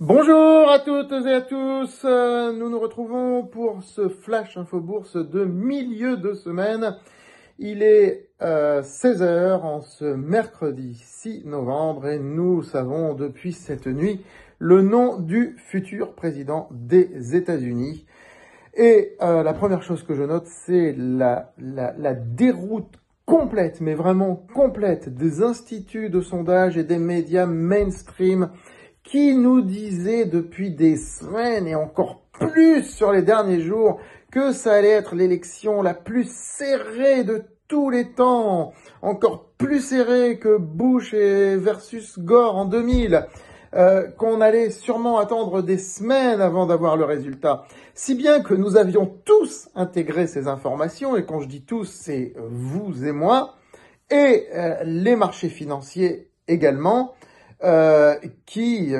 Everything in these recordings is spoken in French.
Bonjour à toutes et à tous, nous nous retrouvons pour ce Flash Info Bourse de milieu de semaine. Il est 16 heures en ce mercredi 6 novembre et nous savons depuis cette nuit le nom du futur président des États-Unis. Et la première chose que je note, c'est la déroute complète, mais vraiment complète, des instituts de sondage et des médias mainstream qui nous disaient depuis des semaines et encore plus sur les derniers jours que ça allait être l'élection la plus serrée de tous les temps, encore plus serrée que Bush versus Gore en 2000, qu'on allait sûrement attendre des semaines avant d'avoir le résultat. Si bien que nous avions tous intégré ces informations, et quand je dis tous, c'est vous et moi, et les marchés financiers également, qui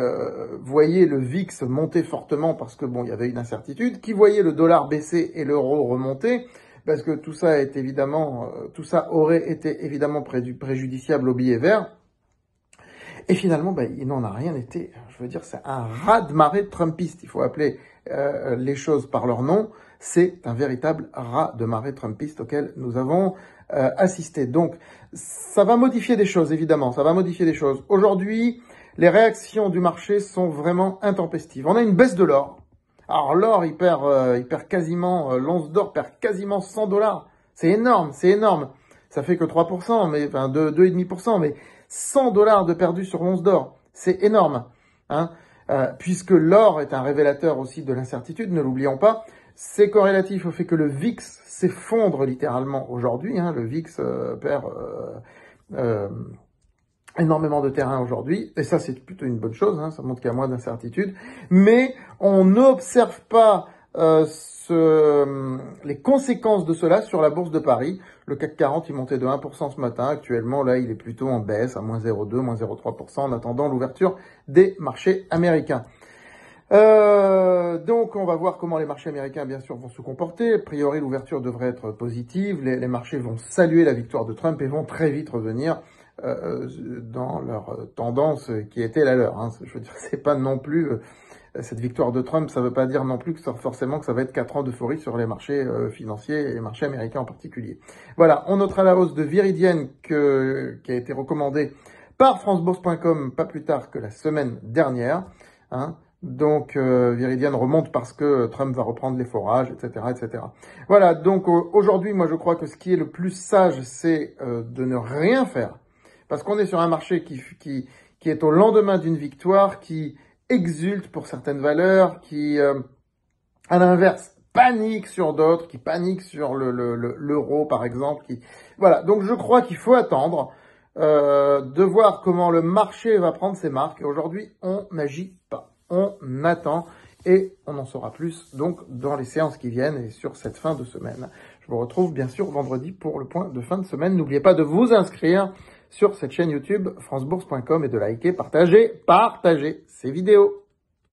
voyaient le VIX monter fortement parce que bon, il y avait une incertitude, qui voyaient le dollar baisser et l'euro remonter, parce que tout ça est évidemment, tout ça aurait été évidemment préjudiciable au billet vert. Et finalement, il n'en a rien été. Je veux dire, c'est un raz-de-marée trumpiste. Il faut appeler les choses par leur nom. C'est un véritable raz-de-marée trumpiste auquel nous avons assisté. Donc, ça va modifier des choses, évidemment. Ça va modifier des choses. Aujourd'hui, les réactions du marché sont vraiment intempestives. On a une baisse de l'or. Alors, l'or, il perd quasiment, l'once d'or perd quasiment $100. C'est énorme, c'est énorme. Ça fait que 3%, mais, enfin, 2,5%, mais $100 de perdu sur l'once d'or. C'est énorme, hein, puisque l'or est un révélateur aussi de l'incertitude, ne l'oublions pas. C'est corrélatif au fait que le VIX s'effondre littéralement aujourd'hui. Hein, le VIX perd énormément de terrain aujourd'hui, et ça c'est plutôt une bonne chose, hein, ça montre qu'il y a moins d'incertitude, mais on n'observe pas les conséquences de cela sur la bourse de Paris. Le CAC 40, il montait de 1% ce matin. Actuellement, là, il est plutôt en baisse, à moins 0,2, moins 0,3%, en attendant l'ouverture des marchés américains. Donc, on va voir comment les marchés américains, bien sûr, vont se comporter. A priori, l'ouverture devrait être positive. Les marchés vont saluer la victoire de Trump et vont très vite revenir dans leur tendance qui était la leur. Hein. Je veux dire, c'est pas non plus... cette victoire de Trump, ça ne veut pas dire non plus que forcément que ça va être 4 ans d'euphorie sur les marchés financiers et les marchés américains en particulier. Voilà, on notera la hausse de Viridian qui a été recommandée par francebourse.com pas plus tard que la semaine dernière. Hein. Donc Viridian remonte parce que Trump va reprendre les forages, etc., etc. Voilà, donc aujourd'hui, moi je crois que ce qui est le plus sage, c'est de ne rien faire. Parce qu'on est sur un marché qui est au lendemain d'une victoire, qui exulte pour certaines valeurs, qui, à l'inverse, panique sur d'autres, qui panique sur l'euro, par exemple. Voilà, donc je crois qu'il faut attendre de voir comment le marché va prendre ses marques. Et aujourd'hui, on n'agit pas, on attend, et on en saura plus donc dans les séances qui viennent et sur cette fin de semaine. Je vous retrouve bien sûr vendredi pour le point de fin de semaine. N'oubliez pas de vous inscrire sur cette chaîne YouTube francebourse.com et de liker, partager ces vidéos.